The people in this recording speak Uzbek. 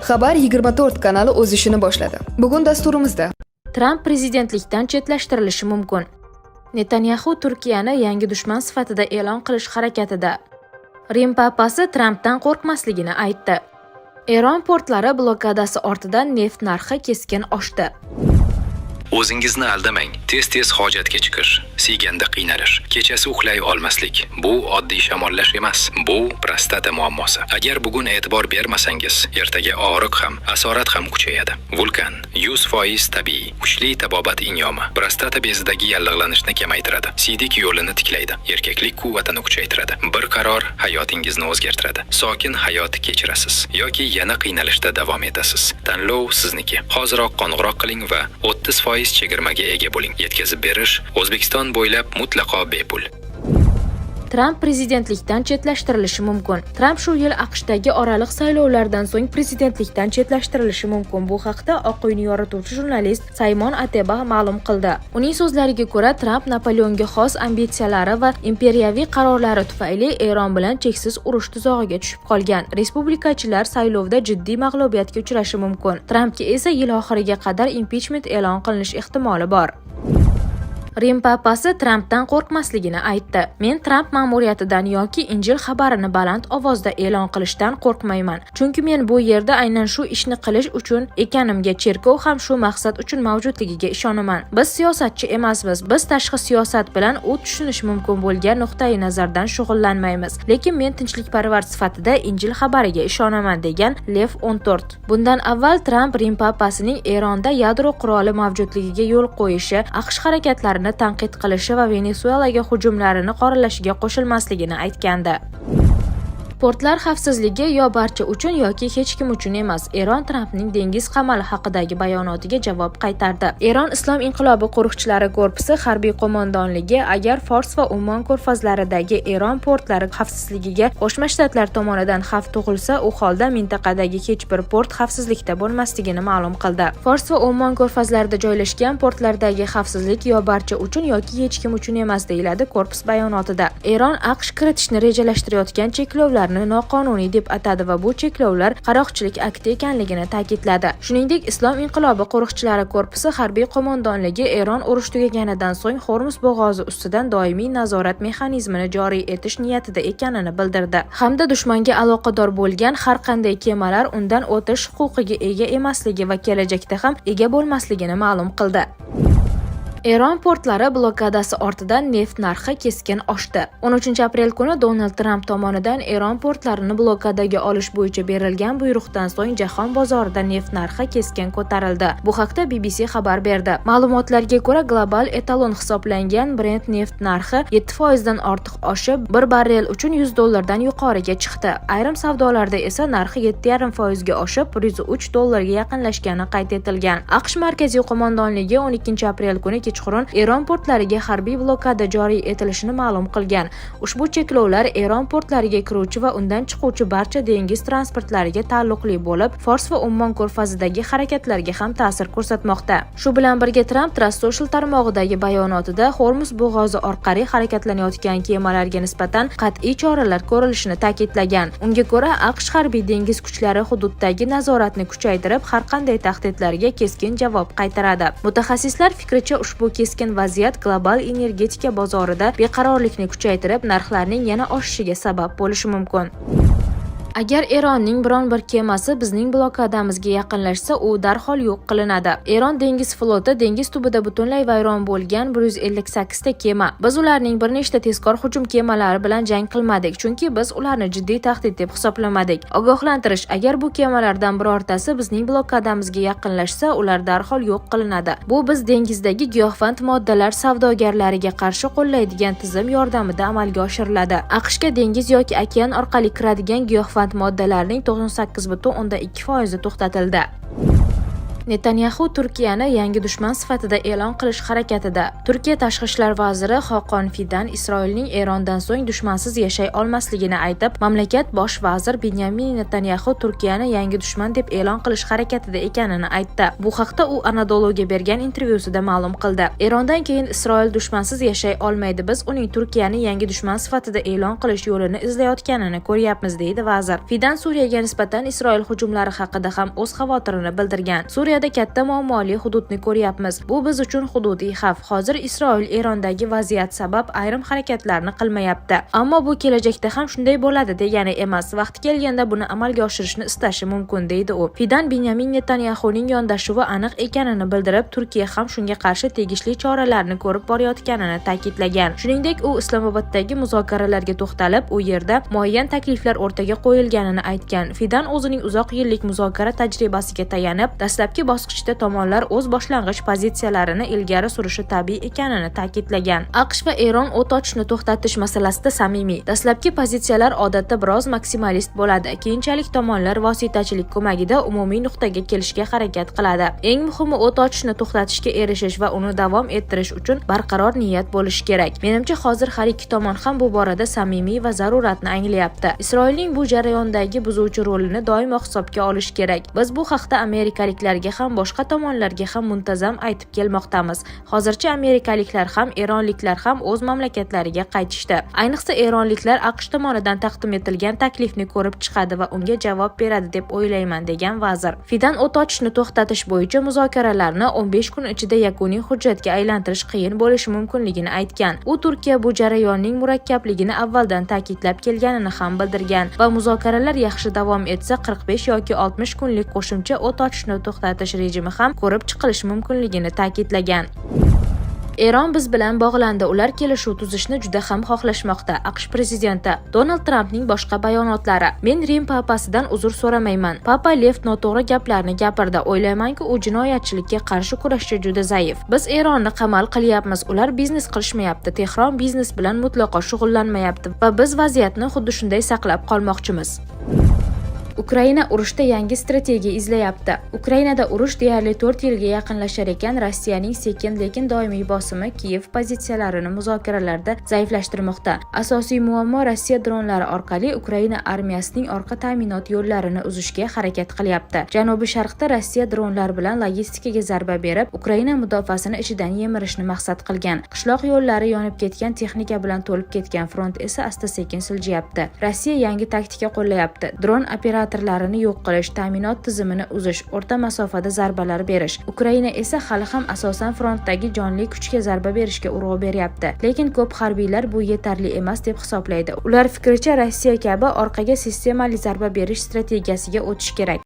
Xabar 24 kanali o'z ishini boshladi. Bugun dasturimizda Tramp prezidentlikdan chetlashtirilishi mumkin. Netanyahu Turkiyani yangi dushman sifatida e'lon qilish harakatida. Rim papasi Trampdan qo'rqmasligini aytdi. Eron portlari blokadasi ortidan neft narxi keskin oshdi. O'zingizni aldamang. Tez-tez hojatga chiqish, siyganda qiynalish, kechasi uxlay olmaslik. Bu oddiy shamollash emas. Bu prostata muammosi. Agar bugun e'tibor bermasangiz, ertaga og'riq ham, asorat ham kuchayadi. Vulkan 100% tabiiy, kuchli tabobat inyomi. Prostata bezidagi yallig'lanishni kamaytiradi. Siydik yo'lini tiklaydi. Erkaklik quvvatini kuchaytiradi. Bir qaror hayotingizni o'zgartiradi. Sokin hayot kechirasiz yoki yana qiynalishda davom etasiz. Tanlov sizniki. Hoziroq qo'ng'iroq qiling va 30% chegirmaga ega bo'ling. Yetkazib berish O'zbekiston bo'ylab mutlaqo bepul. Tramp prezidentlikdan chetlashtirilishi mumkin. Tramp shu yil AQShdagi oraliq saylovlardan so'ng prezidentlikdan chetlashtirilishi mumkin. Bu haqda Oq uyni yorituvchi jurnalist Saymon Ateba ma'lum qildi. Uning so'zlariga ko'ra, Tramp Napoleonga xos ambitsiyalari va imperiyaviy qarorlari tufayli Eron bilan cheksiz urush tuzog'iga tushib qolgan. Respublikachilar saylovda jiddiy mag'lubiyatga uchrashi mumkin. Trampga esa yil oxiriga qadar impichment e'lon qilinish ehtimoli bor. Rim papasi Trampdan qo'rqmasligini aytdi. Men Tramp ma'muriyatidan yoki Injil xabarini baland ovozda e'lon qilishdan qo'rqmayman. Chunki men bu yerda aynan shu ishni qilish uchun ekanimga, cherkov ham shu maqsad uchun mavjudligiga ishonaman. Biz siyosatchi emasmiz. Biz tashqi siyosat bilan u tushunish mumkin bo'lgan nuqtai nazardan shug'ullanmaymiz. Lekin men tinchlikparvar sifatida Injil xabariga ishonaman, degan Lev 14. Bundan avval Tramp Rim papasining Eronda yadro quroli mavjudligiga yo'l qo'yishi, AQSh harakatlarini tanqid qilishi va Venesuelaga hujumlarini qoralashiga qo'shilmasligini aytgandi. Portlar xavfsizligi yo barcha uchun yoki hech kim uchun emas. Eron Trampning dengiz qamali haqidagi bayonotiga javob qaytardi. Eron Islom inqilobi qo'riqchilari korpusi harbiy qo'mondonligi agar Fors va Ummon ko'rfazlaridagi Eron portlari xavfsizligiga Qo'shma Shtatlar tomonidan xavf tug'ilsa, u holda mintaqadagi hech bir port xavfsizlikda bo'lmasligini ma'lum qildi. Fors va Ummon ko'rfazlarida joylashgan portlardagi xavfsizlik yo barcha uchun yoki hech kim uchun emas, deyiladi korpus bayonotida. Eron AQSh kiritishni rejalashtirayotgan cheklovlarni noqonuniy deb atadi va bu cheklovlar qaroqchilik akti ekanligini ta'kidladi. Shuningdek, Islom inqilobi qo'riqchilari korpusi harbiy qo'mondonligi Eron urush tugaganidan so'ng Hormuz bo'g'ozi ustidan doimiy nazorat mexanizmini joriy etish niyatida ekanini bildirdi. Hamda dushmanga aloqador bo'lgan har qanday kemalar undan o'tish huquqiga ega emasligi va kelajakda ham ega bo'lmasligini ma'lum qildi. Eron portlari blokadasi ortidan neft narxi keskin oshdi. 13-aprel kuni Donald Tramp tomonidan Eron portlarini blokadaga olish bo'yicha berilgan buyruqdan so'ng jahon bozorida neft narxi keskin ko'tarildi. Bu haqda BBC xabar berdi. Ma'lumotlarga ko'ra, global etalon hisoblangan Brent neft narxi 7% dan ortiq oshib, 1 barrel uchun $100 dan yuqoriga chiqdi. Ayrim savdolarda esa narxi 7,5% ga oshib, $103 ga yaqinlashgani qayd etilgan. AQSh markaziy qo'mondonligi 12-aprel kuni kechqurun Eron portlariga harbiy blokada joriy etilishini ma'lum qilgan. Ushbu cheklovlar Eron portlariga kiruvchi va undan chiquvchi barcha dengiz transportlariga taalluqli bo'lib, Fors va Ummon ko'rfazidagi harakatlarga ham ta'sir ko'rsatmoqda. Shu bilan birga Tramp Truth Social tarmog'idagi bayonotida Hormuz bo'g'ozi orqali harakatlanayotgan kemalarga nisbatan qat'iy choralar ko'rilishini ta'kidlagan. Unga ko'ra, AQSh harbiy dengiz kuchlari hududdagi nazoratni kuchaytirib, har qanday tahdidlarga keskin javob qaytaradi. Mutaxassislar fikricha, ushbu keskin vaziyat global energetika bozorida beqarorlikni kuchaytirib, narxlarning yana oshishiga sabab bo'lishi mumkin. Agar Eronning biron bir kemasi bizning blokadamizga yaqinlashsa, u darhol yo'q qilinadi. Eron dengiz floti dengiz tubida butunlay vayron bo'lgan 158 ta kema. Biz ularning bir nechta tezkor hujum kemalari bilan jang qilmadik, chunki biz ularni jiddiy tahdid deb hisoblamadik. Ogohlantirish: agar bu kemalardan birortasi bizning blokadamizga yaqinlashsa, ular darhol yo'q qilinadi. Bu biz dengizdagi giyohvand moddalar savdogarlariga qarshi qo'llaydigan tizim yordamida amalga oshiriladi. AQShga dengiz yoki okean orqali kiradigan giyohvand moddalarning 98,2% to'xtatildi. Netanyahu Turkiyani yangi dushman sifatida e'lon qilish harakatida. Turkiya tashqi ishlar vaziri Xoqon Fidan Isroilning Erondan so'ng dushmansiz yashay olmasligini aytib, mamlakat bosh vazir Benyamin Netanyahu Turkiyani yangi dushman deb e'lon qilish harakatida ekanini aytdi. Bu haqda u Anadoluga bergan intervyusida ma'lum qildi. Erondan keyin Isroil dushmansiz yashay olmaydi. Biz uning Turkiyani yangi dushman sifatida e'lon qilish yo'lini izlayotganini ko'ryapmiz, deydi vazir. Fidan Suriyaga nisbatan Isroil hujumlari haqida ham o'z xavotirini bildirgan. Suriyada katta muammoli hududni ko'ryapmiz. Bu biz uchun hududiy xavf. Hozir Isroil Erondagi vaziyat sabab ayrim harakatlarni qilmayapti. Ammo bu kelajakda ham shunday bo'ladi degani emas. Vaqti kelganda buni amalga oshirishni istashi mumkin, deydi u. Fidan Benyamin Netanyahuning yondashuvi aniq ekanini bildirib, Turkiya ham shunga qarshi tegishli choralarni ko'rib borayotganini ta'kidlagan. Shuningdek, u Islomoboddagi muzokaralarga to'xtalib, u yerda muayyan takliflar o'rtaga qo'yilganini aytgan. Fidan o'zining uzoq yillik muzokara tajribasiga tayanib, dastlabki bosqichda tomonlar o'z boshlang'ich pozitsiyalarini ilgari surishi tabiiy ekanini ta'kidlagan. AQSh va Eron o't ochishni to'xtatish masalasida samimiy. Dastlabki pozitsiyalar odatda biroz maksimalist bo'ladi. Keyinchalik tomonlar vositachilik ko'magida umumiy nuqtaga kelishga harakat qiladi. Eng muhimi o't ochishni to'xtatishga erishish va uni davom ettirish uchun barqaror niyat bo'lishi kerak. Menimcha hozir har ikki tomon ham bu borada samimiy va zaruratni anglayapti. Isroilning bu jarayondagi buzuvchi rolini doimo hisobga olish kerak. Biz bu haqda amerikaliklarga ham boshqa tomonlarga ham muntazam aytib kelmoqdamiz. Hozircha amerikaliklar ham eronliklar ham o'z mamlakatlariga qaytishdi. Ayniqsa eronliklar AQSh tomonidan taqdim etilgan taklifni ko'rib chiqadi va unga javob beradi deb o'ylayman, degan vazir. Fidan o't ochishni to'xtatish bo'yicha muzokaralarni 15 kun ichida yakuniy hujjatga aylantirish qiyin bo'lishi mumkinligini aytgan. U Turkiya bu jarayonning murakkabligini avvaldan ta'kidlab kelganini ham bildirgan va muzokaralar yaxshi davom etsa 45 yoki 60 kunlik qo'shimcha o't ochishni to'xtatish rejimi ham ko'rib chiqilishi mumkinligini ta'kidlagan. Eron biz bilan bog'landi. Ular kelishuv tuzishni juda ham xohlashmoqda. AQSh prezidenti Donald Trampning boshqa bayonotlari. Men Rim papasidan uzr so'ramayman. Papa Lev noto'g'ri gaplarni gapirdi. O'ylaymanki, u jinoyatchilikka qarshi kurashchi juda zaif. Biz Eronni qamal qilyapmiz. Ular biznes qilishmayapti. Tehron biznes bilan mutlaqo shug'ullanmayapti va biz vaziyatni xuddi shunday saqlab qolmoqchimiz. Ukraina urushda yangi strategiya izlayapti. Ukrainada urush deyarli 4 yilga yaqinlashar ekan, Rossiyaning sekin lekin doimiy bosimi Kiyev pozitsiyalarini muzokaralarda zaiflashtirmoqda. Asosiy muammo Rossiya dronlari orqali Ukraina armiyasining orqa ta'minot yo'llarini uzishga harakat qilyapti. Janubiy sharqda Rossiya dronlar bilan logistikaga zarba berib, Ukraina mudofaasini ichidan yemirishni maqsad qilgan. Qishloq yo'llari yonib ketgan, texnika bilan to'lib ketgan, front esa asta-sekin siljiyapti. Rossiya yangi taktika qo'llayapti. Dron operatorlarini yo'q qilish, ta'minot tizimini uzish, o'rta masofada zarbalar berish. Ukraina esa hali ham asosan frontdagi jonli kuchga zarba berishga urg'u beryapti. Lekin ko'p harbiylar bu yetarli emas deb hisoblaydi. Ular fikricha Rossiya kabi orqaga sistemali zarba berish strategiyasiga o'tish kerak.